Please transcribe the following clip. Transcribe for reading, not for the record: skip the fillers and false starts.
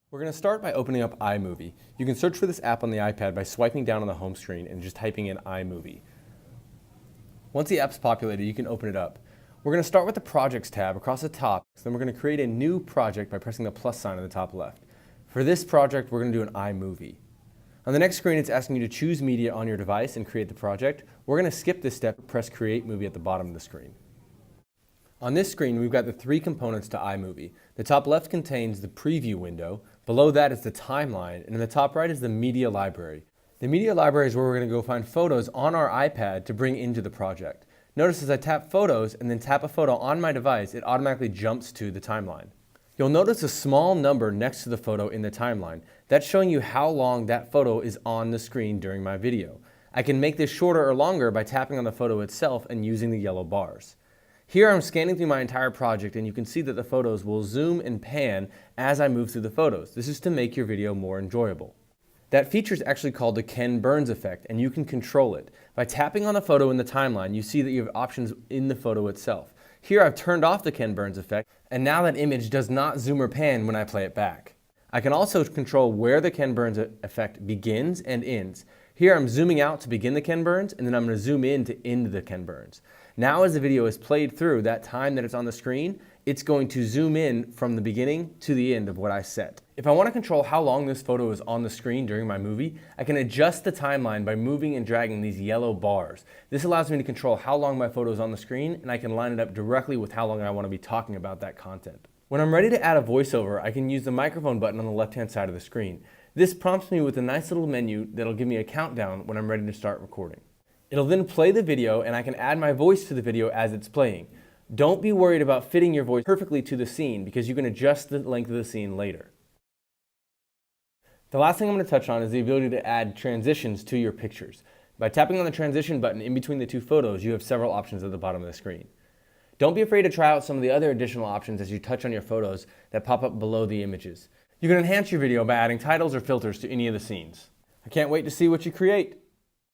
We're going to start by opening up iMovie. You can search for this app on the iPad by swiping down on the home screen and just typing in iMovie. Once the app's populated, you can open it up. We're going to start with the Projects tab across the top, then we're going to create a new project by pressing the plus sign on the top left. For this project, we're going to do an iMovie. On the next screen, it's asking you to choose media on your device and create the project. We're going to skip this step and press Create Movie at the bottom of the screen. On this screen, we've got the three components to iMovie. The top left contains the preview window, below that is the timeline, and in the top right is the media library. The media library is where we're going to go find photos on our iPad to bring into the project. Notice as I tap Photos and then tap a photo on my device, it automatically jumps to the timeline. You'll notice a small number next to the photo in the timeline. That's showing you how long that photo is on the screen during my video. I can make this shorter or longer by tapping on the photo itself and using the yellow bars. Here I'm scanning through my entire project and you can see that the photos will zoom and pan as I move through the photos. This is to make your video more enjoyable. That feature is actually called the Ken Burns effect and you can control it. By tapping on the photo in the timeline, you see that you have options in the photo itself. Here I've turned off the Ken Burns effect and now that image does not zoom or pan when I play it back. I can also control where the Ken Burns effect begins and ends. Here I'm zooming out to begin the Ken Burns and then I'm going to zoom in to end the Ken Burns. Now as the video is played through, that time that it's on the screen, it's going to zoom in from the beginning to the end of what I set. If I want to control how long this photo is on the screen during my movie, I can adjust the timeline by moving and dragging these yellow bars. This allows me to control how long my photo is on the screen and I can line it up directly with how long I want to be talking about that content. When I'm ready to add a voiceover, I can use the microphone button on the left-hand side of the screen. This prompts me with a nice little menu that'll give me a countdown when I'm ready to start recording. It'll then play the video and I can add my voice to the video as it's playing. Don't be worried about fitting your voice perfectly to the scene because you can adjust the length of the scene later. The last thing I'm going to touch on is the ability to add transitions to your pictures. By tapping on the transition button in between the two photos, you have several options at the bottom of the screen. Don't be afraid to try out some of the other additional options as you touch on your photos that pop up below the images. You can enhance your video by adding titles or filters to any of the scenes. I can't wait to see what you create.